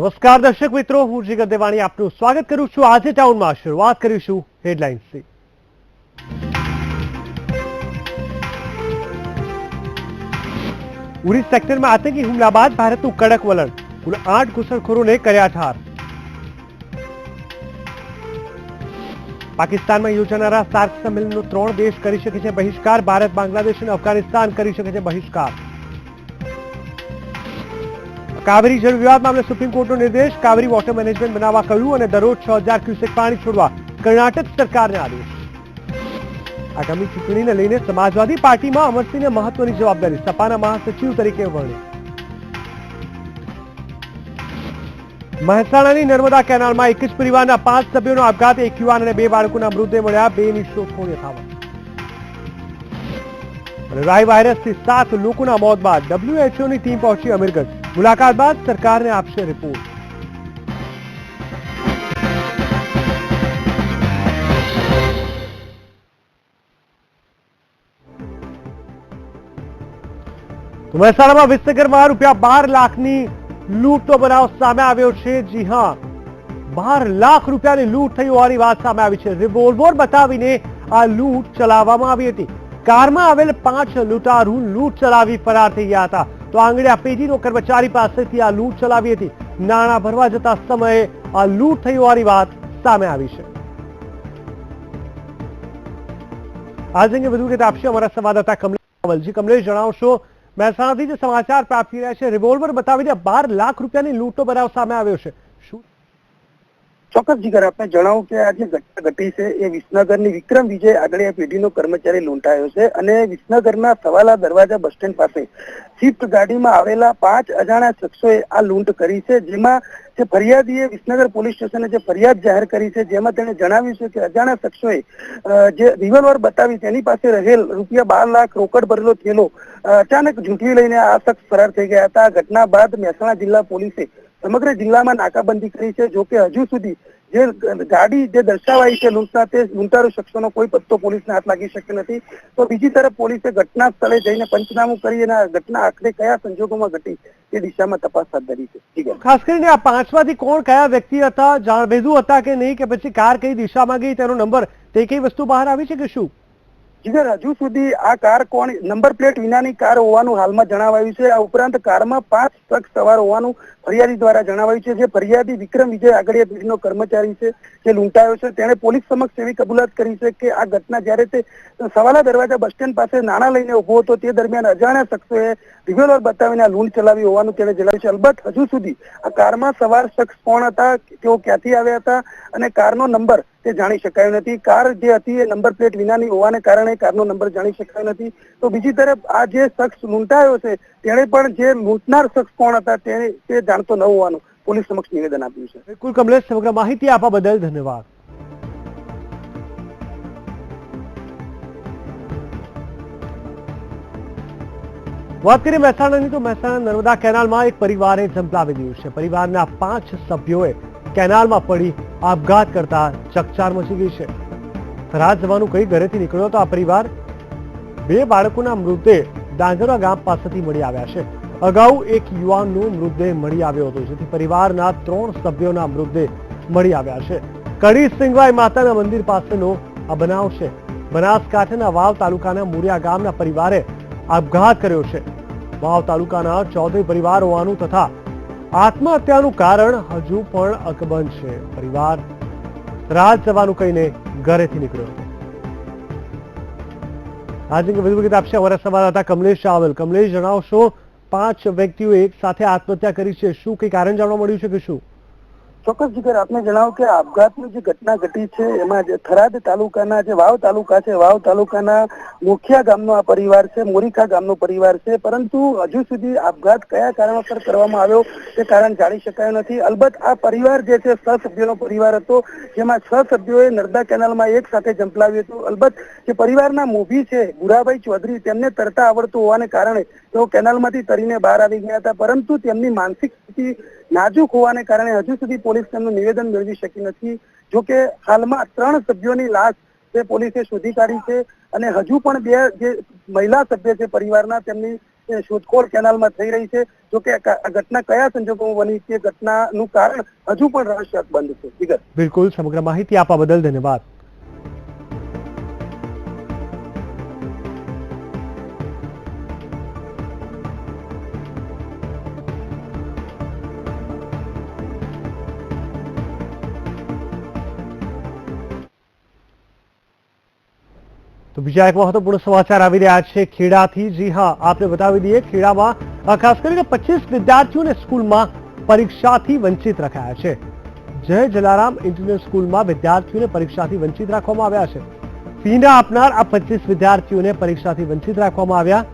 નમસ્કાર દર્શક મિત્રો, હું જીગર દેવાણી આપનું સ્વાગત કરું છું। આજે ટાઉનમાં શરૂઆત કરીશું હેડલાઇન્સથી। ઉરી સેક્ટરમાં આતંકી હુમલા બાદ ભારતનું કડક વલણ, કુલ 8 ઘૂસણખોરોને કર્યા ઠાર। પાકિસ્તાનમાં યોજાનારા સાર્ક સંમેલનનો 3 દેશ કરી શકે છે બહિષ્કાર, ભારત, બાંગ્લાદેશ અને અફઘાનિસ્તાન કરી શકે છે બહિષ્કાર। કાવેરી જળ વિવાદ મામલે સુપ્રીમ કોર્ટનો નિર્દેશ, કાવેરી વોટર મેનેજમેન્ટ બનાવવા કહ્યું અને દરરોજ 6000 ક્યુસેક પાણી છોડવા કર્ણાટક સરકારને આદેશ। આગામી ચૂંટણીને લઈને સમાજવાદી પાર્ટીમાં અમરસિંહને મહત્વની જવાબદારી, સપાના મહાસચિવ તરીકે વરણી। મહેસાણાની નર્મદા કેનાલમાં એક જ પરિવારના 5 સભ્યોનો આપઘાત, એક યુવાન અને 2 બાળકોના મૃતદેહ મળ્યા, 2ની શોધખોળ યથાવત। રાઈ વાયરસથી 7 લોકોના મોત બાદ WHOની ટીમ પહોંચી અમીરગઢ, મુલાકાત બાદ સરકારને આપશે રિપોર્ટ। તો મહેસાણામાં વિસનગરમાં ₹12 લાખની લૂંટનો બનાવ સામે આવ્યો છે। જી હા, 12 લાખ રૂપિયાની લૂંટ થઈ હોવાની વાત સામે આવી છે। રિવોલ્વર બતાવીને આ લૂંટ ચલાવવામાં આવી હતી। કારમાં આવેલ 5 લૂંટારૂ લૂંટ ચલાવી ફરાર થઈ ગયા હતા। તો આંગડિયા પેઢીનો કર્મચારી પાસેથી આ લૂંટ ચલાવી હતી। નાણાં ભરવા જતા સમયે આ લૂંટ થઈ હોવાની વાત સામે આવી છે। આ અંગે વધુ વિગત આપશે અમારા સંવાદદાતા કમલેશ। કમલેશ, જણાવશો, મહેસાણાથી જે સમાચાર પ્રાપ્ત થઈ રહ્યા છે, રિવોલ્વર બતાવીને 12 લાખ રૂપિયાની લૂંટનો બનાવ સામે આવ્યો છે, શું? ચોક્કસ જીગર, આપને જણાવું કે આ જે ઘટના ઘટી છે એ વિસનગરની વિક્રમ વિજય આગળિયા પેઢીનો કર્મચારી લૂંટાયો છે અને વિસનગરના સવાલા દરવાજા બસ સ્ટેન્ડ પાસે સ્વિફ્ટ ગાડીમાં આવેલા 5 અજાણ્યા શખ્સોએ આ લૂંટ કરી છે। જેમાં જે ફરિયાદીએ વિસનગર પોલીસ સ્ટેશને જે ફરિયાદ જાહેર કરી છે, જેમાં તેણે જણાવ્યું છે કે અજાણ્યા શખ્સોએ જે રિવોલ્વર બતાવી તેની પાસે રહેલ ₹12 લાખ રોકડ ભરેલો થેલો અચાનક ઝૂંટવી લઈને આ શખ્સ ફરાર થઈ ગયા હતા। આ ઘટના બાદ મહેસાણા જિલ્લા પોલીસે સમગ્ર જિલ્લામાં નાકાબંધી કરી છે। જો કે હજુ સુધી જે ગાડી જે દર્શાવાઈ છે લૂંટના, તે લૂંટારૂ શખ્સોનો કોઈ પત્તો પોલીસને હાથ લાગી શક્યો નથી। તો બીજી તરફ પોલીસે ઘટના સ્થળે જઈને પંચનામું કરી અને આ ઘટના આખરે કયા સંજોગોમાં ઘટી તે દિશામાં તપાસ હાથ ધરી છે। ખાસ કરીને આ 5માંથી કોણ, કયા વ્યક્તિ હતા, જાણભેદુ હતા કે નહીં, કે પછી કાર કઈ દિશામાં ગઈ, તેનો નંબર, તે કઈ વસ્તુ બહાર આવી છે કે શું? જીગર, હજુ સુધી આ કાર કોણ, નંબર પ્લેટ વિનાની કાર હોવાનું હાલમાં જણાવાયું છે। આ ઉપરાંત કારમાં 5 શખ્સ સવાર હોવાનું ફરિયાદી દ્વારા જણાવાયું છે। જે ફરિયાદી વિક્રમ વિજય આગળિયા પેઢીનો કર્મચારી છે, જે લૂંટાયો છે, તેણે પોલીસ સમક્ષ એવી કબૂલાત કરી છે કે આ ઘટના જ્યારે તે સવાલા દરવાજા બસ સ્ટેન્ડ પાસે નાણાં લઈને ઉભો હતો તે દરમિયાન અજાણ્યા શખ્સોએ રિવોલ્વર બતાવીને આ લૂંટ ચલાવી હોવાનું તેણે જણાવ્યું છે। અલબત્ત હજુ સુધી આ કારમાં સવાર શખ્સ કોણ હતા, તેઓ ક્યાંથી આવ્યા હતા અને કારનો નંબર તે જાણી શકાયો નથી। કાર જે હતી એ નંબર પ્લેટ વિનાની હોવાને કારણે કારનો નંબર જાણી શકાયો નથી। તો બીજી તરફ આ જે શખ્સ લૂંટાયો છે તેણે પણ જે લૂંટનાર શખ્સ કોણ હતા તે જાણતો ન હોવાનું પોલીસ સમક્ષ નિવેદન આપ્યું છે। બિલકુલ કમલેશ, સમગ્ર માહિતી આપવા બદલ ધન્યવાદ। વાત કરીએ મહેસાણાની, તો મહેસાણા નર્મદા કેનાલમાં એક પરિવારે ઝંપલાવી દીધું છે। પરિવારના 5 સભ્યોએ કેનાલમાં પડી આપઘાત કરતા ચકચાર મચી ગઈ છે। થરાદ જવાનું કઈ ઘરેથી નીકળ્યો તો આ પરિવાર 2 બાળકોના મૃતદેહ ડાંગરવા ગામ પાસેથી મળી આવ્યા છે। અગાઉ એક યુવાનનો મૃતદેહ મળી આવ્યો હતો, જેથી પરિવારના 3 સભ્યોના મૃતદેહ મળી આવ્યા છે। કડી સિંગવાઈ માતાના મંદિર પાસેનો આ બનાવ છે। બનાસકાંઠાના વાવ તાલુકાના મોરિયા ગામના પરિવારે આપઘાત કર્યો છે। વાવ તાલુકાના ચૌધરી પરિવાર હોવાનું તથા આત્મહત્યાનું કારણ હજુ પણ અકબંધ છે। પરિવાર રાત જવાનું કહીને ઘરેથી નીકળ્યો હતો। આજે વધુ વિગત આપશે અમારા સંવાદદાતા કમલેશ રાવલ। કમલેશ, જણાવશો, 5 વ્યક્તિઓ એક સાથે આત્મહત્યા કરી છે, શું કઈ કારણ જાણવા મળ્યું છે કે શું? ચોક્કસ જીગર, આપને જણાવું કે આપઘાતની જે ઘટના ઘટી છે એમાં જે થરાદ તાલુકાના જે વાવ તાલુકા છે, વાવ તાલુકાના મુખિયા ગામનો આ પરિવાર છે, મોરીખા ગામનો પરિવાર છે। પરંતુ હજુ સુધી આપઘાત કયા કારણોસર કરવામાં આવ્યો તે કારણ જાણી શકાયું નથી। અલબત્ત આ પરિવાર જે છે 6 સભ્યોનો પરિવાર હતો, જેમાં 6 સભ્યોએ નર્મદા કેનાલમાં એક સાથે ઝંપલાવ્યું હતું। અલબત્ત જે પરિવારના મોભી છે ગુરાભાઈ ચૌધરી, તેમને તરતા આવડતું હોવાને કારણે તેઓ કેનાલમાંથી તરીને બહાર આવી ગયા હતા, પરંતુ તેમની માનસિક સ્થિતિ નાજુક હોવાને કારણે હજુ સુધી પોલીસ તેમનું નિવેદન મેળવી શકી નથી। જો કે હાલમાં 3 સભ્યોની લાશ તે પોલીસે શોધી કાઢી છે અને હજુ પણ 2 જે મહિલા સભ્ય છે પરિવારના, તેમની શોધખોળ કેનાલમાં થઈ રહી છે. જો કે આ ઘટના કયા સંજોગોમાં બની તે ઘટનાનું કારણ હજુ પણ રહસ્યાસ્પદ બંધ છે. વિગત બિલકુલ, સમગ્ર માહિતી આપવા બદલ ધન્યવાદ. તો બીજા એક મહત્વપૂર્ણ સમાચાર આવી રહ્યા છે ખેડાથી. જી હા, આપને બતાવી દઈએ, ખેડામાં ખાસ કરીને 25 વિદ્યાર્થીઓને સ્કૂલમાં પરીક્ષાથી વંચિત રખાયા છે. જય જલારામ ઇન્ટરનેશનલ સ્કૂલમાં વિદ્યાર્થીઓને પરીક્ષાથી વંચિત રાખવામાં આવ્યા છે. ફી ન આપનાર આ 25 વિદ્યાર્થીઓને પરીક્ષાથી વંચિત રાખવામાં આવ્યા.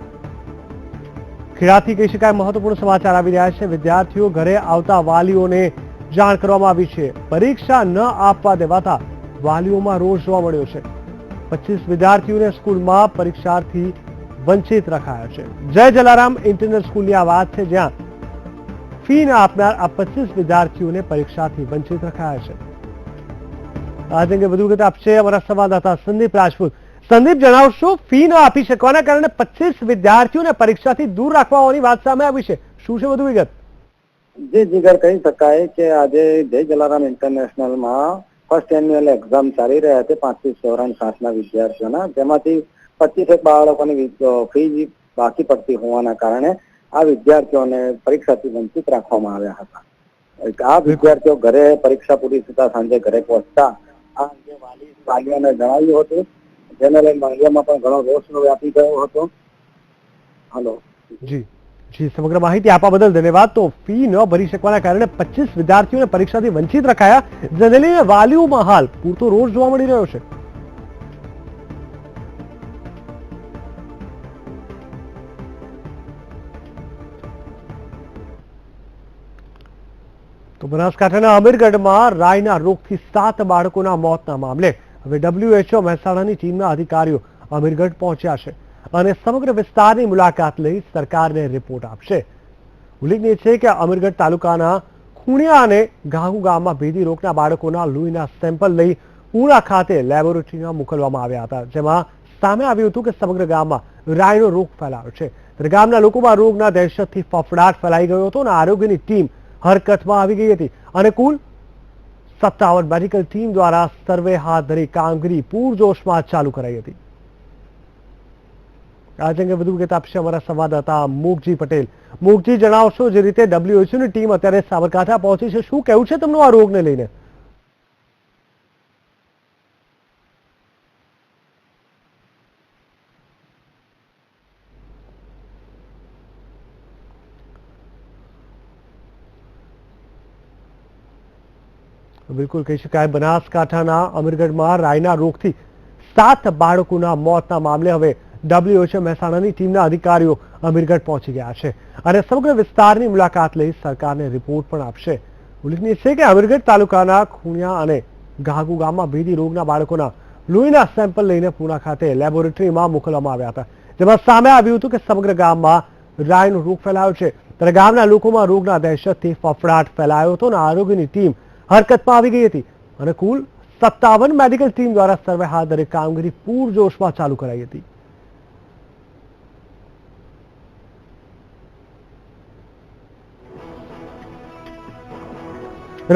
ખેડાથી કહી શકાય મહત્વપૂર્ણ સમાચાર આવી રહ્યા છે. વિદ્યાર્થીઓ ઘરે આવતા વાલીઓને જાણ કરવામાં આવી છે. પરીક્ષા ન આપવા દેવાતા વાલીઓમાં રોષ જોવા મળ્યો છે. 25 વિદ્યાર્થીઓને સ્કૂલમાં પરીક્ષાથી વંચિત રખાયા છે. જય જલારામ ઇન્ટરનેશનલ સ્કૂલની આ વાત છે, જ્યાં ફી ન આપનાર આ 25 વિદ્યાર્થીઓને પરીક્ષાથી વંચિત રખાયા છે. આજ અંગે વધુ વિગત આપશે અમારા સંવાદદાતા સંદીપ રાજપૂત. સંદીપ, જણાવશો, ફી ન આપી શકવાના કારણે 25 વિદ્યાર્થીઓને પરીક્ષાથી દૂર રાખવા હોવાની વાત સામે આવી છે. શું છે વધુ વિગત? જે જીગર કહી શકાય કે આજે જય જલારામ ઇન્ટરનેશનલમાં ફર્સ્ટ એન્યુઅલ એક્ઝામ ચાલી રહ્યા છે 5 થી ધોરણ 7 ના વિદ્યાર્થીઓના, જેમાંથી 25 બાળકોની ફી બાકી પડતી હોવાના કારણે આ વિદ્યાર્થીઓને પરીક્ષાથી વંચિત રાખવામાં આવ્યા હતા. આ વિદ્યાર્થીઓ ઘરે પરીક્ષા પૂરી થતા સાંજે ઘરે પહોંચતા આ અંગે વાલીઓને જણાવ્યું હતું, જેને લઈને વાલીઓમાં પણ ઘણો રોષ વ્યાપી ગયો હતો. હાલો જી જી, સમગ્ર માહિતી આપવા બદલ ધન્યવાદ. તો ફી ન ભરી શકવાના કારણે 25 વિદ્યાર્થીઓને પરીક્ષાથી વંચિત રખાયા, જેને લઈને વાલીઓમાં હાલ પૂરતો રોષ જોવા મળી રહ્યો છે. તો બનાસકાંઠાના અમીરગઢમાં રાયના રોગથી 7 બાળકોના મોતના મામલે હવે WHO મહેસાણાની ટીમના અધિકારીઓ અમીરગઢ પહોંચ્યા છે અને સમગ્ર વિસ્તારની મુલાકાત લઈ સરકારને રિપોર્ટ આપશે. ઉલ્લેખનીય છે કે અમીરગઢ તાલુકાના ખૂણિયા અને ઘાઘુ ગામમાં ભેદી રોગના બાળકોના લોહીના સેમ્પલ લઈ પૂણા ખાતે લેબોરેટરીમાં મોકલવામાં આવ્યા હતા, જેમાં સામે આવ્યું હતું કે સમગ્ર ગામમાં રાયનો રોગ ફેલાયો છે. ત્યારે ગામના લોકોમાં રોગના દહેશતથી ફફડાટ ફેલાઈ ગયો હતો અને આરોગ્યની ટીમ હરકતમાં આવી ગઈ હતી અને કુલ 57 મેડિકલ ટીમ દ્વારા સર્વે હાથ ધરી કામગીરી પૂરજોશમાં ચાલુ કરાઈ હતી. આજ અંગે વધુ વિગત આપશે અમારા સંવાદદાતા મુકજી પટેલ. મુકજી, જણાવશો, જે રીતે WHO ની ટીમ અત્યારે સાબરકાંઠા પહોંચી છે, શું કહેવું છે તમને આ રોગને લઈને? બિલકુલ કહી શકાય, બનાસકાંઠાના અમીરગઢમાં રાયના રોગથી 7 બાળકોના મોતના મામલે હવે WHO મહેસાણાની ટીમના અધિકારીઓ અમીરગઢ પહોંચી ગયા છે અને સમગ્ર વિસ્તારની મુલાકાત લઈ સરકારને રિપોર્ટ પણ આપશે. ઉલ્લેખનીય છે કે અમીરગઢ તાલુકાના ખૂણિયા અને ઘાઘુ ગામમાં ભેદી રોગના બાળકોના લોહીના સેમ્પલ લઈને પૂણા ખાતે લેબોરેટરીમાં મોકલવામાં આવ્યા હતા, જેમાં સામે આવ્યું હતું કે સમગ્ર ગામમાં રાયનો રોગ ફેલાયો છે. ત્યારે ગામના લોકોમાં રોગના દહેશતથી ફફડાટ ફેલાયો હતો અને આરોગ્યની ટીમ હરકતમાં આવી ગઈ હતી અને કુલ 57 મેડિકલ ટીમ દ્વારા સર્વે હાથ ધરી કામગીરી પૂરજોશમાં ચાલુ કરાઈ હતી.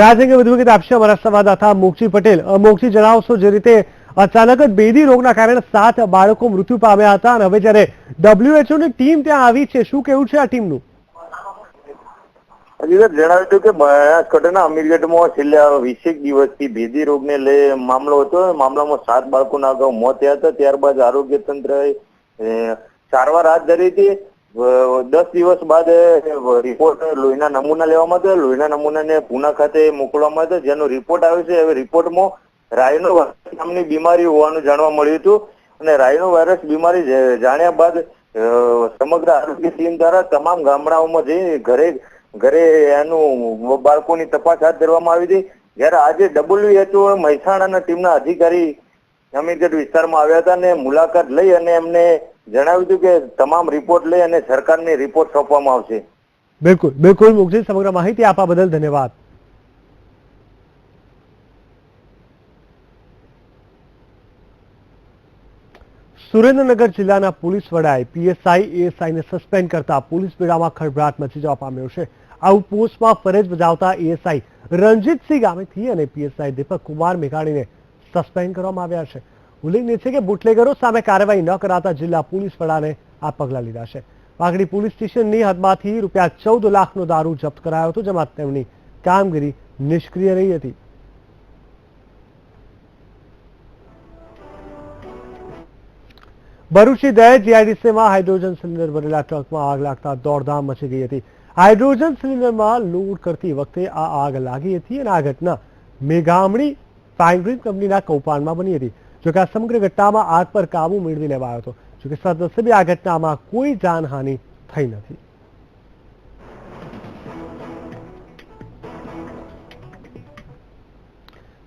રાજ અંગે વધુ વિગત આપશે અમારા સંવાદદાતા મોક્ષી પટેલ. મોક્ષી, જણાવશો, જે રીતે અચાનક જ ભેદી રોગના કારણે 7 બાળકો મૃત્યુ પામ્યા હતા અને હવે જ્યારે WHO ની ટીમ ત્યાં આવી છે, શું કેવું છે આ ટીમનું? જણાવ્યું હતું કે બનાસકાંઠાના અમીરગઢમાં છેલ્લા 20 દિવસથી ભેદી રોગને લઈ મામલો હતો. મામલામાં 7 બાળકોના અગાઉ મોત થયા હતા. ત્યારબાદ આરોગ્ય તંત્રએ સારવાર હાથ ધરી હતી. 10 દિવસ બાદ રિપોર્ટ લોહીના નમૂના લેવામાં હતા. લોહીના નમૂનાને પૂના ખાતે મોકલવામાં હતા, જેનો રિપોર્ટ આવ્યો છે. હવે રિપોર્ટમાં રાયનો વાયરસ નામની બીમારી હોવાનું જાણવા મળ્યું હતું અને રાયનો વાયરસ બીમારી જાણ્યા બાદ સમગ્ર આરોગ્ય ટીમ દ્વારા તમામ ગામડાઓમાં જઈ ઘરે એનું બાળકોની તપાસ હાથ ધરવામાં આવી હતી. જ્યારે આજે WHO મહેસાણાના ટીમના અધિકારી અમીરગઢ વિસ્તારમાં આવ્યા હતા અને મુલાકાત લઈ અને એમને જણાવ્યું હતું કે તમામ રિપોર્ટ લઈ અને સરકારને રિપોર્ટ સોંપવામાં આવશે. બિલકુલ બિલકુલ મુકજી, સમગ્ર માહિતી આપવા બદલ ધન્યવાદ. સુરેન્દ્રનગર જિલ્લાના પોલીસ વડાએ પીએસઆઈ એએસઆઈને સસ્પેન્ડ કરતા પોલીસ બેડામાં ખળભળાટ મચી જવા પામ્યો છે. આવું પોસ્ટમાં ફરજ બજાવતા એએસઆઈ રણજીતસિંહ ગામેથી અને પીએસઆઈ દીપક કુમાર મેઘાણીને સસ્પેન્ડ કરવામાં આવ્યા છે. ઉલ્લેખનીય છે કે બુટલેગરો સામે કાર્યવાહી ન કરાતા જિલ્લા પોલીસ વડાને આ પગલાં લીધા છે. વાઘડી પોલીસ સ્ટેશનની હદમાંથી ₹14 લાખનો દારૂ જપ્ત કરાયો હતો, જેમાં તેમની કામગીરી નિષ્ક્રિય રહી હતી. ભરૂચની દહેજ જીઆઈડીસીમાં હાઇડ્રોજન સિલિન્ડર ભરેલા ટ્રકમાં આગ લાગતા દોડધામ મચી ગઈ હતી. હાઇડ્રોજન સિલિન્ડરમાં લોડ કરતી વખતે આ આગ લાગી હતી અને આ ઘટના મેઘામણી પાઇનરીમ કંપનીના કૌભાંડમાં બની હતી. જોકે આ સમગ્ર ઘટનામાં આગ પર કાબુ મેળવી લેવાયો હતો. જોકે સદનસીબે આ ઘટનામાં કોઈ જાનહાનિ થઈ નથી.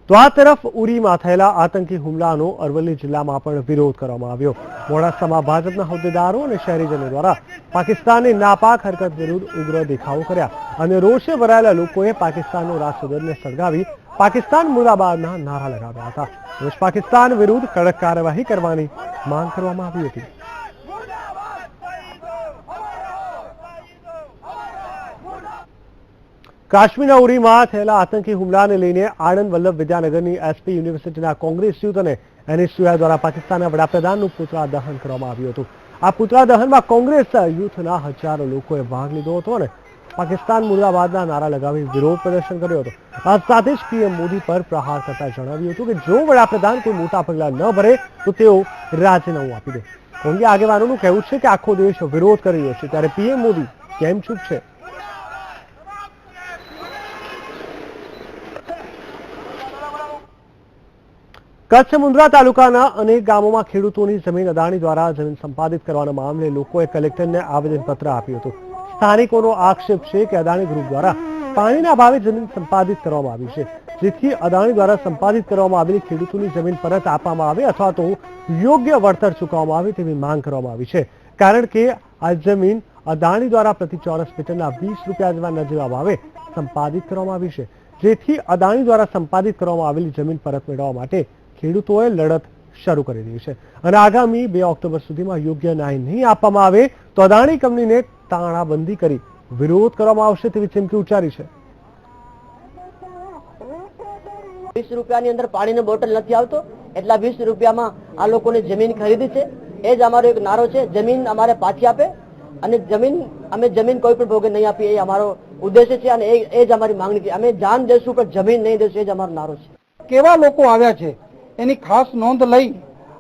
તો આ તરફ ઉરીમાં થયેલા આતંકી હુમલાનો અરવલ્લી જિલ્લામાં પણ વિરોધ કરવામાં આવ્યો. મોડાસામાં ભાજપના હોદ્દેદારો અને શહેરીજનો દ્વારા પાકિસ્તાનની નાપાક હરકત વિરુદ્ધ ઉગ્ર દેખાવો કર્યા અને રોષે ભરાયેલા લોકોએ પાકિસ્તાનનો રાષ્ટ્રધ્વજને સળગાવી પાકિસ્તાન મુર્દાબાદના નારા લગાવ્યા હતા. રોજ પાકિસ્તાન વિરુદ્ધ કડક કાર્યવાહી કરવાની માંગ કરવામાં આવી હતી. કાશ્મીરના ઉરીમાં થયેલા આતંકી હુમલાને લઈને આણંદ વલ્લભ વિદ્યાનગરની એસપી યુનિવર્સિટીના કોંગ્રેસ યુથ અને એનએસયુઆઈ દ્વારા પાકિસ્તાનના વડાપ્રધાનનું પુતળા દહન કરવામાં આવ્યું હતું. આ પુતળા દહનમાં કોંગ્રેસ યુથના હજારો લોકોએ ભાગ લીધો હતો અને પાકિસ્તાન મુર્દાબાદના નારા લગાવી વિરોધ પ્રદર્શન કર્યો હતો. આ સાથે જ પીએમ મોદી પર પ્રહાર કરતા જણાવ્યું હતું કે જો વડાપ્રધાન કોઈ મોટા પગલાં ન ભરે તો તેઓ રાજીનામું આપી દે. કોંગ્રેસ આગેવાનોનું કહેવું છે કે આખો દેશ વિરોધ કરી રહ્યો છે, ત્યારે પીએમ મોદી કેમ ચૂપ છે? કચ્છ મુન્દ્રા તાલુકાના અનેક ગામોમાં ખેડૂતોની જમીન અદાણી દ્વારા જમીન સંપાદિત કરવાના મામલે લોકોએ કલેક્ટરને આવેદનપત્ર આપ્યું હતું. સ્થાનિકોનો આક્ષેપ છે કે અદાણી ગ્રુપ દ્વારા પાણીના અભાવે જમીન સંપાદિત કરવામાં આવી છે, જેથી અદાણી દ્વારા સંપાદિત કરવામાં આવેલી ખેડૂતોની જમીન પરત આપવામાં આવે અથવા તો યોગ્ય વળતર ચૂકવવામાં આવે તેવી માંગ કરવામાં આવી છે. કારણ કે આ જમીન અદાણી દ્વારા પ્રતિ ચોરસ મીટરના ₹20 જેવા નજીવા ભાવે સંપાદિત કરવામાં આવી છે, જેથી અદાણી દ્વારા સંપાદિત કરવામાં આવેલી જમીન પરત મેળવવા માટે ખેડૂતોએ લડત શરૂ કરી દીધી છે અને આગામી 2 ઓક્ટોબર સુધીમાં યોગ્ય ન્યાય નહીં આપવામાં આવે તો અદાણી કંપનીને તાણાબંધી કરી વિરોધ કરવામાં આવશે તેવી ચીમકી ઉચ્ચારી છે. ₹20 અંદર પાણીનો બોટલ નથી આવતો, એટલા ₹20 આ લોકોને જમીન ખરીદી છે. એ જ અમારો એક નારો છે, જમીન અમારે પાછી આપે અને અમે જમીન કોઈ પણ ભોગે નહીં આપીએ, એ અમારો ઉદ્દેશ્ય છે અને એ જ અમારી માંગણી છે. અમે જાન દેશું પણ જમીન નહીં દેશું, એ જ અમારો નારો છે. કેવા લોકો આવ્યા છે એની ખાસ નોંધ લઈ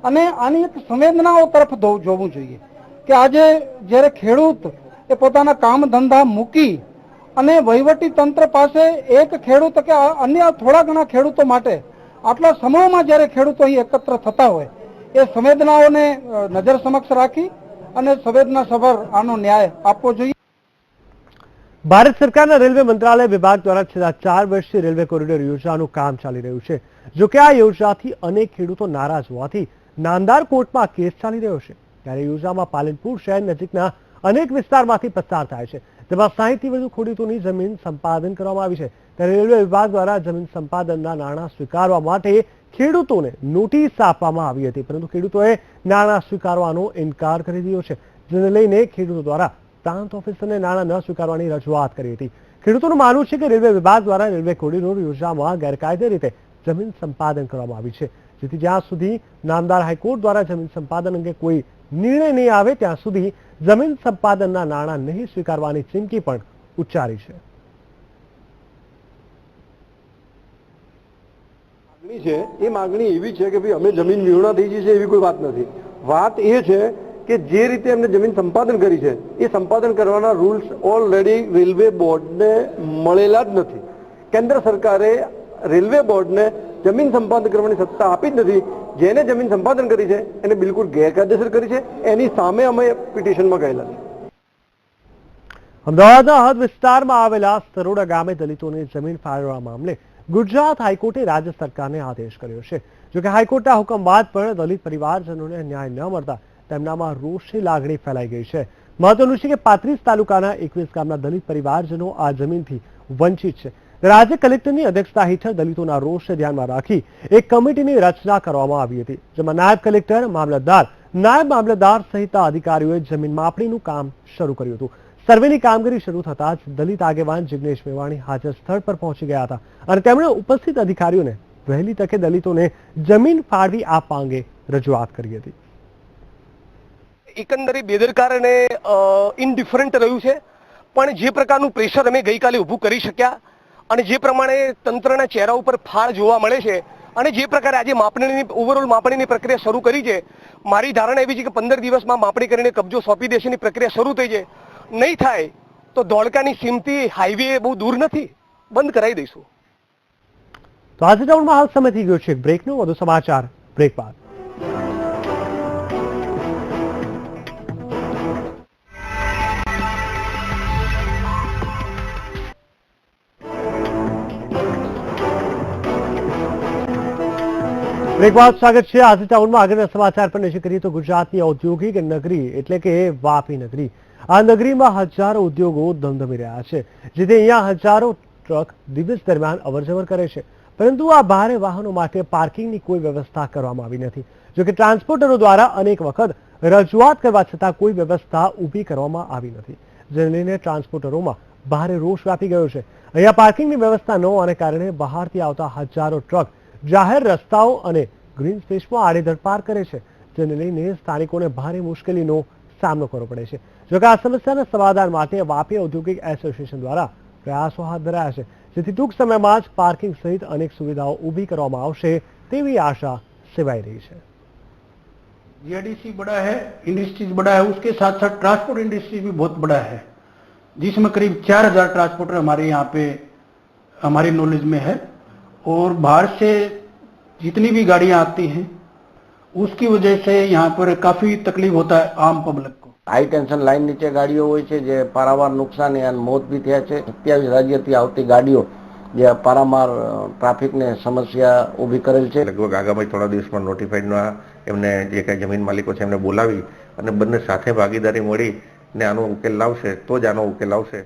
અને આની એક સંવેદનાઓ તરફ જોવું જોઈએ કે આજે જ્યારે ખેડૂત એ પોતાના કામ ધંધા મૂકી અને વહીવટી તંત્ર પાસે એક ખેડૂત કે અન્ય થોડા ઘણા ખેડૂતો માટે આટલા સમૂહમાં જ્યારે ખેડૂતો અહીં એકત્ર થતા હોય, એ સંવેદનાઓને નજર સમક્ષ રાખી અને સંવેદનાસભર આનો ન્યાય આપવો જોઈએ. ભારત સરકારના રેલવે મંત્રાલય વિભાગ દ્વારા છેલ્લા 4 વર્ષથી રેલવે કોરિડોર યોજનાનું કામ ચાલી રહ્યું છે. જોકે આ યોજનાથી અનેક ખેડૂતો નારાજ હોવાથી નામદાર કોર્ટમાં કેસ ચાલી રહ્યો છે. ત્યારે યોજનામાં પાલનપુર શહેર નજીકના અનેક વિસ્તારમાંથી પસાર થાય છે, જેમાં 60 થી વધુ ખેડૂતોની જમીન સંપાદન કરવામાં આવી છે. ત્યારે રેલવે વિભાગ દ્વારા જમીન સંપાદનના નાણાં સ્વીકારવા માટે ખેડૂતોને નોટિસ આપવામાં આવી હતી, પરંતુ ખેડૂતોએ નાણાં સ્વીકારવાનો ઇનકાર કરી દીધો છે, જેને લઈને ખેડૂતો દ્વારા પ્રાંત ઓફિસરને નાણાં ન સ્વીકારવાની રજૂઆત કરી હતી. ખેડૂતોનું માનવું છે કે રેલવે વિભાગ દ્વારા રેલવે કોરિડોર યોજનામાં ગેરકાયદે રીતે જમીન સંપાદન કરવામાં આવી છે, જેથી જ્યાં સુધી નામદાર હાઈકોર્ટ દ્વારા જમીન સંપાદન અંગે કોઈ નિર્ણય નહીં આવે ત્યાં સુધી જમીન સંપાદનના નાણાં નહીં સ્વીકારવાની ચીમકી પણ ઉચ્ચારી છે. એ માગણી એવી છે કે ભાઈ અમે જમીન વિહોણા થઈ જઈએ એવી કોઈ વાત નથી. વાત એ છે કે જે રીતે એમને જમીન સંપાદન કરી છે એ સંપાદન કરવાના રૂલ્સ ઓલરેડી રેલવે બોર્ડને મળેલા જ નથી. કેન્દ્ર સરકારે રેલવે બોર્ડને જમીન સંપાદન કરવાની સત્તા આપી જ નથી. જેને જમીન સંપાદન કરી છે એને બિલકુલ ગેરકાયદેસર કરી છે, એની સામે અમે પિટિશનમાં ગયેલા છે. અમદાવાદના હદ વિસ્તારમાં આવેલા સરોડા ગામે દલિતોને જમીન ફાળવવા મામલે ગુજરાત હાઈકોર્ટે રાજ્ય સરકારને આદેશ કર્યો છે. જોકે હાઈકોર્ટના હુકમ બાદ પણ દલિત પરિવારજનોને ન્યાય ન મળતા તેમનામાં રોષની લાગણી ફેલાઈ ગઈ છે. મહત્વનું છે કે 35 તાલુકાના 21 ગામના દલિત પરિવારજનો આ જમીનથી વંચિત છે. રાજ્ય કલેક્ટરની અધ્યક્ષતા હેઠળ દલિતોના રોષને ધ્યાનમાં રાખી એક કમિટીની રચના કરવામાં આવી હતી, જેમાં નાયબ કલેક્ટર, મામલતદાર નાયબ મામલતદાર સહિતના અધિકારીઓએ જમીન માપણીનું કામ શરૂ કર્યું હતું. સર્વેની કામગીરી શરૂ થતા જ દલિત આગેવાન જિગ્નેશ મેવાણી હાજર સ્થળ પર પહોંચી ગયા હતા અને તેમણે ઉપસ્થિત અધિકારીઓને વહેલી તકે દલિતોને જમીન ફાળવી આપવા અંગે રજૂઆત કરી હતી. એકંદરે બેદરકાર અને ઇનડિફરન્ટ રહ્યું છે, પણ જે પ્રકારનું પ્રેશર અમે ગઈકાલે ઊભું કરી શક્યા અને જે પ્રમાણે તંત્રના ચહેરા ઉપર ફાળ જોવા મળે છે અને જે પ્રકારે આજે માપણીની ઓવરઓલ માપણીની પ્રક્રિયા શરૂ કરી છે, મારી ધારણા એવી છે કે 15 દિવસમાં માપણી કરીને કબજો સોંપી દેશની પ્રક્રિયા શરૂ થઈ છે. નહીં થાય તો ધોળકાની સીમથી હાઈવે બહુ દૂર નથી, બંધ કરાવી દઈશું. તો આજે ટાઉનમાં હાલ સમય થઈ ગયો છે બ્રેકનો. વધુ સમાચાર બ્રેક બાદ. બ્રેક બાદ સ્વાગત છે આજે ટાઉનમાં. આગળના સમાચાર પર નજર કરીએ તો ગુજરાતની ઔદ્યોગિક નગરી એટલે કે વાપી નગરી. આ નગરીમાં હજારો ઉદ્યોગો ધમધમી રહ્યા છે, જેથી અહીંયા હજારો ટ્રક દિવસ દરમિયાન અવરજવર કરે છે, પરંતુ આ ભારે વાહનો માટે પાર્કિંગની કોઈ વ્યવસ્થા કરવામાં આવી નથી. જોકે ટ્રાન્સપોર્ટરો દ્વારા અનેક વખત રજૂઆત કરવા છતાં કોઈ વ્યવસ્થા ઊભી કરવામાં આવી નથી, જેને લઈને ટ્રાન્સપોર્ટરોમાં ભારે રોષ વ્યાપી ગયો છે. અહીંયા પાર્કિંગની વ્યવસ્થા ન હોવાને કારણે બહારથી આવતા હજારો ટ્રક જાહેર રસ્તાઓ અને ગ્રીન સ્પેસમાં આડેધડ પાર્ક કરે છે, જેને લઈને સ્થાનિકોને ભારે મુશ્કેલીનો સામનો કરવો પડે છે. જોકે આ સમસ્યાના સમાધાન માટે વાપી ઔદ્યોગિક એસોસિએશન દ્વારા પ્રયાસો હાથ ધરાયા છે, જેથી ટૂંક સમયમાં જ પાર્કિંગ સહિત અનેક સુવિધાઓ ઊભી કરવામાં આવશે તેવી આશા સેવાઈ રહી છે. जीआईडीसी बड़ा है, इंडस्ट्रीज बड़ा है, उसके साथ साथ ट्रांसपोर्ट इंडस्ट्री भी बहुत बड़ा है, जिसमें करीब 4000 ट्रांसपोर्टर हमारे यहाँ पे हमारी नॉलेज में है और बाहर से जितनी भी गाड़ियाँ आती हैं उसकी वजह से यहाँ पर काफी तकलीफ होता है आम पब्लिक को. हाई टेंशन लाइन नीचे गाड़ियों હોય છે જે પારાવાર નુકસાની અને મોત બી થયા છે. 27 રાજ્યથી આવતી ગાડીઓ જે પારામાર ટ્રાફિકને સમસ્યા ઊભી કરેલ છે. લગભગ આગામી થોડા દિવસમાં નોટિફાઈડના એમને જે કાંઈ જમીન માલિકો છે એમને બોલાવી અને બંને સાથે ભાગીદારી મળીને આનો ઉકેલ લાવશે તો જ આનો ઉકેલ આવશે.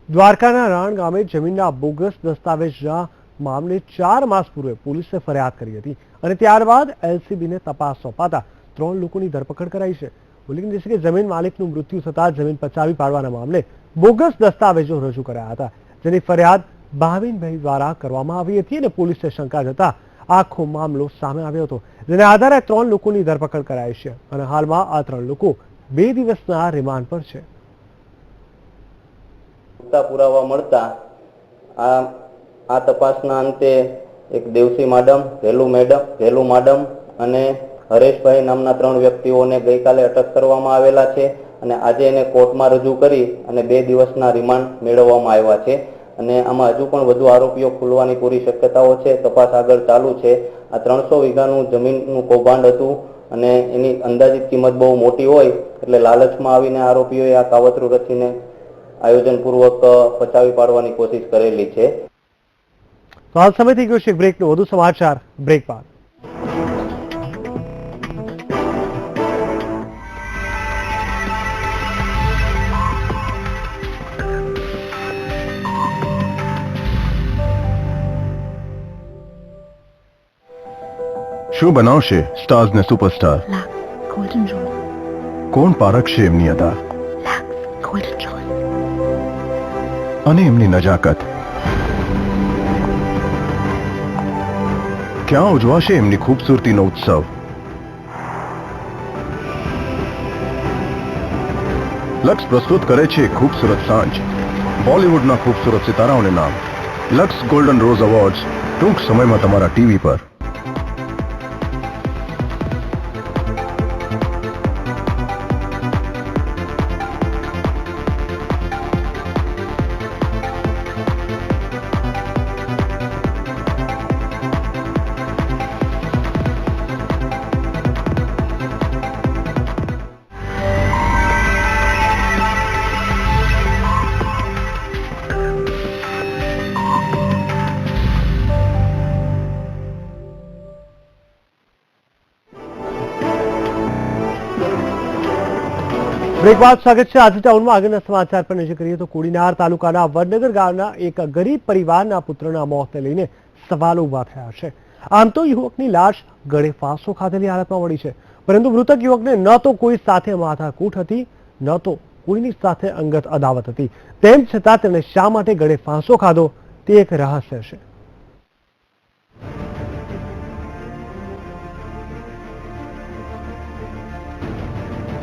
દ્વારકાના રાણ ગામે જમીનના બોગસ દસ્તાવેજના મામલે 4 માસ પૂર્વે પોલીસે ફરિયાદ કરી હતી અને ત્યારબાદ એલસીબીને તપાસ સોંપાતા 3 લોકોની ધરપકડ કરાઈ છે. ઉલ્લેખનીય છે કે જમીન માલિકનું મૃત્યુ થતાં જમીન પચાવી પાડવાના મામલે બોગસ દસ્તાવેજો રજૂ કરાયા હતા, જેની ફરિયાદ ભાવિનભાઈ દ્વારા કરવામાં આવી હતી અને પોલીસને શંકા જતા આખો મામલો સામે આવ્યો હતો, જેને આધારે 3 લોકોની ધરપકડ કરાઈ છે અને હાલમાં આ 3 લોકો 2 દિવસના રિમાન્ડ પર છે. પુરાવા મળતા આ તપાસના અંતે એક દેવસી માડમ, ભેલુ માડમ અને હરેશભાઈ નામના 3 વ્યક્તિઓને ગઈકાલે અટક કરવામાં આવેલા છે અને આજે એને કોર્ટમાં રજૂ કરી અને 2 દિવસના રિમાન્ડ મેળવવામાં આવ્યા છે અને આમાં હજુ પણ વધુ આરોપીઓ ખુલવાની પૂરી શક્યતાઓ છે. તપાસ આગળ ચાલુ છે. આ 300 વીઘાનું જમીનનું કૌભાંડ હતું અને એની અંદાજિત કિંમત બહુ મોટી હોય એટલે લાલચમાં આવીને આરોપીઓએ આ કાવતરું રચીને આયોજનપૂર્વક પચાવી પાડવાની કોશિશ કરેલી છે. તો હાલ સમય થઈ ગયો છે બ્રેકનો. વધુ સમાચાર બ્રેક બાદ. શું બનાવશે સ્ટાર્સ ને સુપરસ્ટાર? કોણ પારખશે એમની અદા અને એમની નજાકત? ક્યાં ઉજવાશે એમની ખૂબસૂરતીનો ઉત્સવ? લક્સ પ્રસ્તુત કરે છે ખૂબસૂરત સાંજ. બોલિવૂડના ખૂબસૂરત સિતારાઓને નામ. લક્સ ગોલ્ડન રોઝ એવોર્ડ્સ ટૂંક સમયમાં તમારા ટીવી પર. બ્રેક બાદ સ્વાગત છે આજે ટાઉનમાં. આગળના સમાચાર પર નજર કરીએ તો કોડીનાર તાલુકાના વડનગર ગામના એક ગરીબ પરિવારના પુત્રના મોતને લઈને સવાલો ઉભા થયા છે. આમ તો યુવકની લાશ ગળે ફાંસો ખાધેલી હાલતમાં મળી છે, પરંતુ મૃતક યુવકને ન તો કોઈ સાથે માથાકૂટ હતી, ન તો કોઈની સાથે અંગત અદાવત હતી. તેમ છતાં તેણે શા માટે ગળે ફાંસો ખાધો તે એક રહસ્ય છે.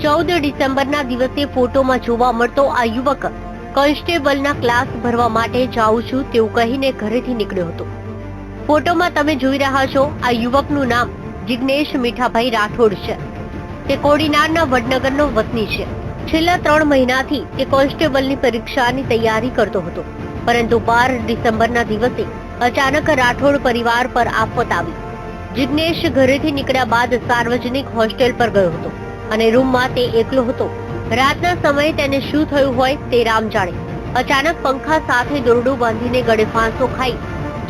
ચૌદ ડિસેમ્બરના દિવસે ફોટોમાં જોવા મળતો આ યુવક કોન્સ્ટેબલના ક્લાસ ભરવા માટે જાઉં છું તેવું કહીને ઘરેથી નીકળ્યો હતો. ફોટોમાં તમે જોઈ રહ્યા છો આ યુવકનું નામ જિગ્નેશ મીઠાભાઈ રાઠોડ છે. તે કોડીનારના વડનગરનો વતની છે. છેલ્લા 3 મહિનાથી તે કોન્સ્ટેબલની પરીક્ષાની તૈયારી કરતો હતો, પરંતુ 12 ડિસેમ્બરના દિવસે અચાનક રાઠોડ પરિવાર પર આફત આવી. જિગ્નેશ ઘરેથી નીકળ્યા બાદ સાર્વજનિક હોસ્ટેલ પર ગયો હતો અને રૂમમાં તે એકલો હતો. રાતના સમયે તેને શું થયું હોય તે રામ જાણે. અચાનક પંખા સાથે દોરડું બાંધીને ગળે ફાંસો ખાઈ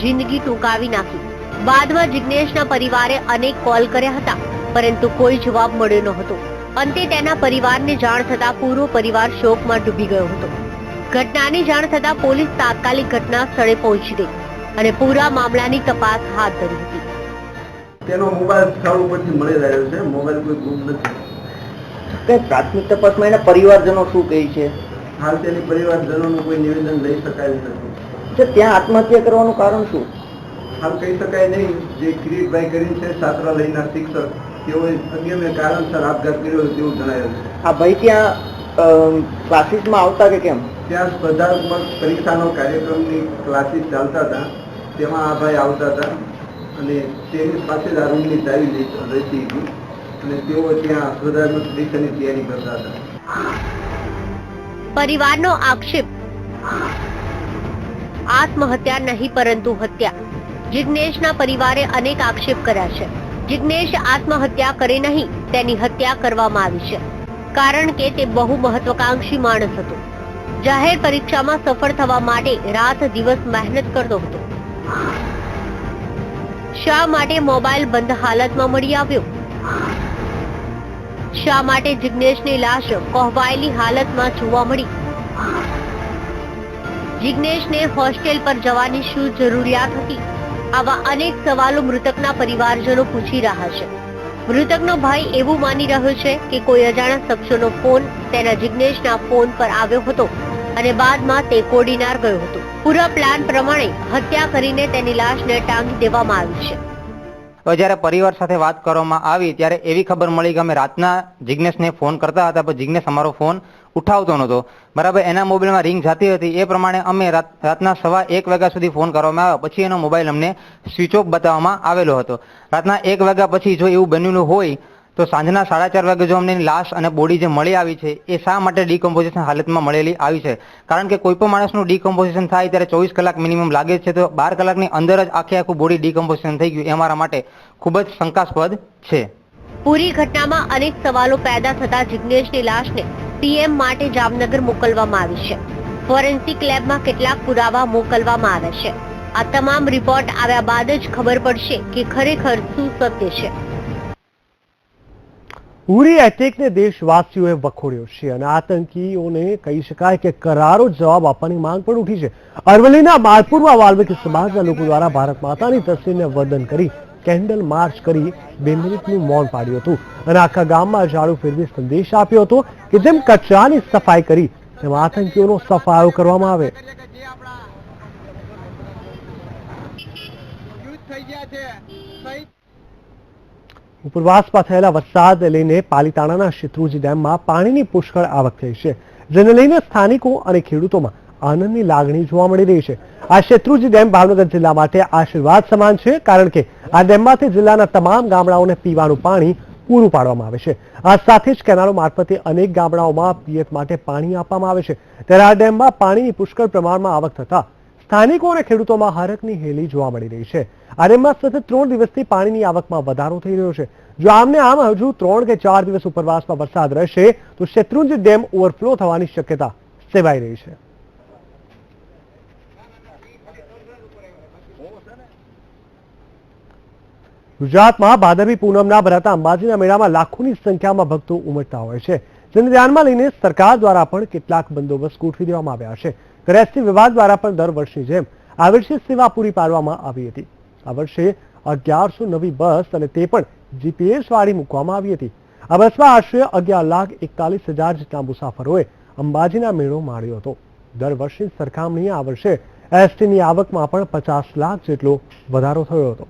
જિંદગી ટૂંકાવી નાખી. બાદમાં જિગ્નેશના પરિવારે અનેક કોલ કર્યા હતા, પરંતુ કોઈ જવાબ મળ્યો ન હતો. અંતે તેના પરિવારને જાણ થતા પૂરો પરિવાર શોકમાં ડૂબી ગયો હતો. ઘટનાની જાણ થતા પોલીસ તાત્કાલિક ઘટના સ્થળે પહોંચી ગઈ અને પૂરા મામલાની તપાસ હાથ ધરી હતી. તેનો મોબાઈલ સ્થળ ઉપરથી મળી રહ્યો છે. મોબાઈલ કોઈ ગુમ નથી. કઈ પ્રાથમિક તપાસમાં એના પરિવારજનો શું કહે છે? હાલ તેની પરિવારજનોનું કોઈ નિવેદન લઈ શકાય નથી. ત્યાં આત્મહત્યા કરવાનું કારણ શું? હાલ કહી શકાય નહીં. જે કિરીટભાઈ કરીને છે છાત્રાલયના શિક્ષક, તેઓએ અન્ય કારણસર આપઘાત કર્યો તેવું જણાવ્યું છે. આ ભાઈ ત્યાં ક્લાસીસમાં આવતા કે કેમ? ત્યાં સ્પર્ધાત્મક પરીક્ષાનો કાર્યક્રમની ક્લાસીસ ચાલતા હતા, તેમાં આ ભાઈ આવતા હતા અને તેની પાસે જ આ રૂમની ચાવી રહેતી હતી અને તેઓ ત્યાં સ્પર્ધાત્મક પરીક્ષાની તૈયારી કરતા હતા. પરિવારનો આક્ષેપ આત્મહત્યા નહીં પરંતુ હત્યા. જિગ્નેશના પરિવારે અનેક આક્ષેપ કર્યા છે. જિગ્નેશ આત્મહત્યા કરે નહીં, તેની હત્યા કરવામાં આવી છે, કારણ કે તે બહુ મહત્વાકાંક્ષી માણસ હતો. જાહેર પરીક્ષામાં સફળ થવા માટે રાત દિવસ મહેનત કરતો હતો. શા માટે મોબાઈલ બંધ હાલતમાં મળી આવ્યો? શા માટે જિગ્નેશની લાશ કોહવાયેલી હાલતમાં જોવા મળી? જિગ્નેશને હોસ્ટેલ પર જવાની શું જરૂરિયાત હતી? આવા અનેક સવાલો મૃતકના પરિવારજનો પૂછી રહ્યા છે. મૃતકનો ભાઈ એવું માની રહ્યો છે કે કોઈ અજાણ્યા શખ્સોનો ફોન તેના જિગ્નેશના ફોન પર આવ્યો હતો અને બાદમાં તે કોડીનાર ગયો હતો. પૂરા પ્લાન પ્રમાણે હત્યા કરીને તેની લાશને ટાંગી દેવામાં આવી છે. જ્યારે પરિવાર સાથે વાત કરવામાં આવી ત્યારે એવી ખબર મળી કે અમે રાતના જિગ્નેશને ફોન કરતા હતા, પણ જિગ્નેશ અમારો ફોન ઉઠાવતો નહોતો. બરાબર, એના મોબાઈલમાં રિંગ જતી હતી. એ પ્રમાણે અમે રાતના 1:15 વાગ્યા સુધી ફોન કરવામાં આવ્યો. પછી એનો મોબાઈલ અમને સ્વિચ ઓફ બતાવવામાં આવેલો હતો. રાતના 1 વાગ્યા પછી જો એવું બનેલું હોય તો સાંજના 4:30 વાગે જો અમને લાશ અને બોડી જે મળી આવી છે એ શા માટે ડીકમ્પોઝિશન હાલતમાં મળેલી આવી છે? કારણ કે કોઈ પણ માણસનું ડીકમ્પોઝિશન થાય ત્યારે 24 કલાક મિનિમમ લાગે છે, તો 12 કલાકની અંદર જ આખું બોડી ડીકમ્પોઝિશન થઈ ગયું એ અમારા માટે ખૂબ જ શંકાસ્પદ છે. પૂરી ઘટનામાં અનેક સવાલો પેદા થતા જિગ્નેશની લાશને પીએમ માટે જામનગર મોકલવામાં આવી છે. ફોરેન્સિક લેબમાં કેટલાક પુરાવા મોકલવામાં આવ્યા છે. આ તમામ રિપોર્ટ આવ્યા બાદ જ ખબર પડશે કે ખરેખર શું સત્ય છે. ઉરી એટેકને દેશવાસીઓએ વખોડ્યો છે અને આતંકીઓને કહી શકાય કે કરારો જવાબ આપવાની માંગ પણ ઉઠી છે. અરવલ્લીના માલપુરમાં વાલ્મીકી સમાજના લોકો દ્વારા ભારત માતાની તસવીરને વંદન કરી કેન્ડલ માર્ચ કરી 2 મિનિટનું મૌન પાડ્યું હતું અને આખા ગામમાં ઝાડુ ફેરવી સંદેશ આપ્યો હતો કે જેમ કચરાની સફાઈ કરી તેમ આતંકીઓનો સફાયો કરવામાં આવે. ઉપરવાસમાં થયેલા વરસાદ લઈને પાલીતાણાના શેત્રુંજી ડેમમાં પાણીની પુષ્કળ આવક થઈ છે, જેને લઈને સ્થાનિકો અને ખેડૂતોમાં આનંદની લાગણી જોવા મળી રહી છે. આ શેત્રુંજી ડેમ ભાવનગર જિલ્લા માટે આશીર્વાદ સમાન છે, કારણ કે આ ડેમમાંથી જિલ્લાના તમામ ગામડાઓને પીવાનું પાણી પૂરું પાડવામાં આવે છે. આ સાથે જ કેનાલો મારફતે અનેક ગામડાઓમાં પિયત માટે પાણી આપવામાં આવે છે. ત્યારે આ ડેમમાં પાણીની પુષ્કળ પ્રમાણમાં આવક થતા સ્થાનિકો અને ખેડૂતોમાં હરખની હેલી જોવા મળી રહી છે. આ ડેમમાં સતત 3 દિવસથી પાણીની આવકમાં વધારો થઈ રહ્યો છે. જો આમને આમ હજુ 3 કે 4 દિવસ ઉપરવાસમાં વરસાદ રહેશે તો શેત્રુંજી ડેમ ઓવરફ્લો થવાની શક્યતા સેવાઈ રહી છે. ગુજરાતમાં ભાદરવી પૂનમના ભરાતા અંબાજીના મેળામાં લાખોની સંખ્યામાં ભક્તો ઉમટતા હોય છે, જેને ધ્યાનમાં લઈને સરકાર દ્વારા પણ કેટલાક બંદોબસ્ત ગોઠવી દેવામાં આવ્યા છે. ત્યારે એસટી વિભાગ દ્વારા પણ દર વર્ષની જેમ આ વર્ષે સેવા પૂરી પાડવામાં આવી હતી. આ વર્ષે 1100 નવી બસ અને તે પણ જીપીએસ વાળી મૂકવામાં આવી હતી. આ બસમાં આશરે 11,41,000 જેટલા મુસાફરોએ અંબાજીના મેળો માણ્યો હતો. દર વર્ષની સરખામણીએ આ વર્ષે એસટીની આવકમાં પણ 50 લાખ જેટલો વધારો થયો હતો.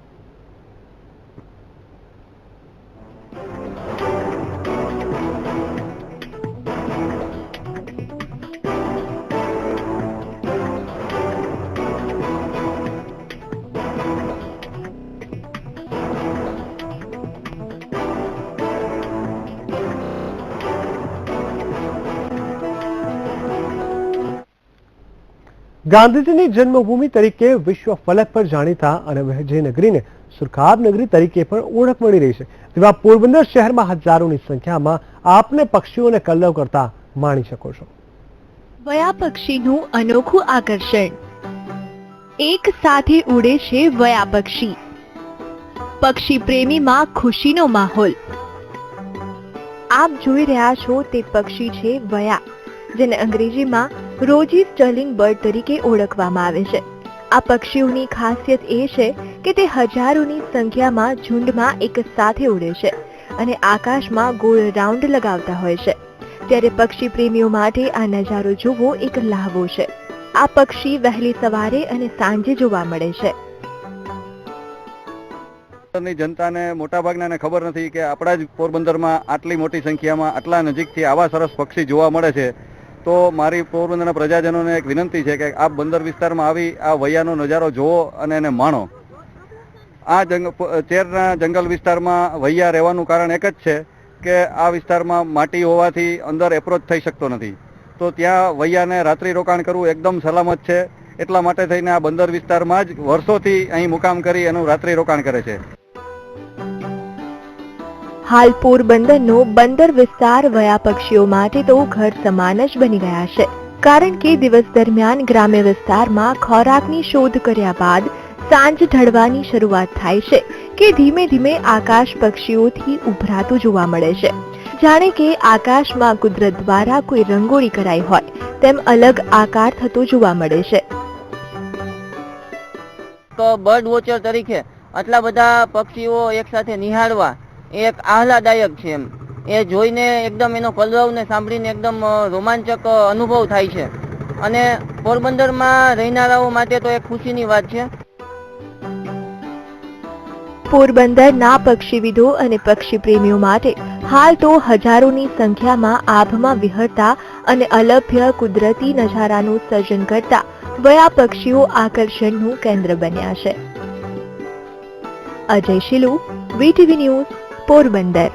ગાંધીજીની જન્મભૂમિ તરીકે વિશ્વ ફલક પર જાણીતા અને જે નગરીને સુરખાબ નગરી તરીકે પણ ઓળખ મળી રહી છે તેવા પોરબંદર શહેરમાં હજારોની સંખ્યામાં આપને પક્ષીઓને કલ્લવ કરતા માણી શકો છો. વયા પક્ષીનું અનોખું આકર્ષણ. એક સાથે ઉડે છે વયા પક્ષી. પક્ષી પ્રેમીમાં ખુશીનો માહોલ. આપ જોઈ રહ્યા છો તે પક્ષી છે વયા, જેને અંગ્રેજીમાં રોજી સ્ટર્લિંગ બર્ડ તરીકે ઓળખવામાં આવે છે. આ પક્ષીઓની ખાસિયત એ છે કે તે હજારોની સંખ્યામાં ઝુંડમાં એક સાથે ઉડે છે અને આકાશમાં ગોળ રાઉન્ડ લગાવતા હોય છે. ત્યારે પક્ષી પ્રેમીઓ માટે આ નજારો જોવો એક લહાવો છે. આ પક્ષી વહેલી સવારે અને સાંજે જોવા મળે છે. જનતાને મોટાભાગનાને ખબર નથી કે આપણા જ પોરબંદરમાં આટલી મોટી સંખ્યામાં આટલા નજીકથી આવા સરસ પક્ષી જોવા મળે છે. તો મારી પોરબંદરના પ્રજાજનોને એક વિનંતી છે કે આપ બંદર વિસ્તારમાં આવી આ વૈયાનો નજારો જોવો અને એને માણો. આ ચેરના જંગલ વિસ્તારમાં વૈયા રહેવાનું કારણ એક જ છે કે આ વિસ્તારમાં માટી હોવાથી અંદર એપ્રોચ થઈ શકતો નથી. તો ત્યાં વૈયાને રાત્રિ રોકાણ કરવું એકદમ સલામત છે. એટલા માટે થઈને આ બંદર વિસ્તારમાં જ વર્ષોથી અહીં મુકામ કરી એનું રાત્રિ રોકાણ કરે છે. હાલ પોરબંદરનો બંદર વિસ્તાર વયા પક્ષીઓ માટે તો ઘર સમાન જ બની ગયા છે. કારણ કે દિવસ દરમિયાન ગ્રામ્ય વિસ્તારમાં ખોરાકની શોધ કર્યા બાદ સાંજ ઢળવાની શરૂઆત થાય છે કે ધીમે ધીમે આકાશ પક્ષીઓથી ઉભરાતું જોવા મળે છે. જાણે કે આકાશમાં કુદરત દ્વારા કોઈ રંગોળી કરાઈ હોય તેમ અલગ આકાર થતો જોવા મળે છે. તો બર્ડ વોચર તરીકે આટલા બધા પક્ષીઓ એક સાથે નિહાળવા એક આહલાદાયક છે. એમ એ જોઈને એકદમ એનો કલરવને સાંભળીને એકદમ રોમાંચક અનુભવ થાય છે અને પોરબંદરમાં રહેનારાઓ માટે તો એક ખુશીની વાત છે. પોરબંદરના પક્ષીવિદો અને પક્ષી પ્રેમીઓ માટે હાલ તો હજારોની સંખ્યામાં આભમાં વિહરતા અને અલભ્ય કુદરતી નજારાનું સર્જન કરતા વયા પક્ષીઓ આકર્ષણનું કેન્દ્ર બન્યા છે. Ajay Shilu, VTV news, Porbandar.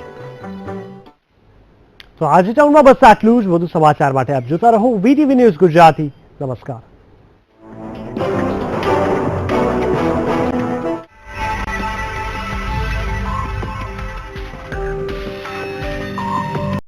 તો આજે ટાઉનમાં બસ આટલું જ. વધુ સમાચાર માટે આપ જોતા રહો વીટીવી ન્યૂઝ ગુજરાતી. નમસ્કાર.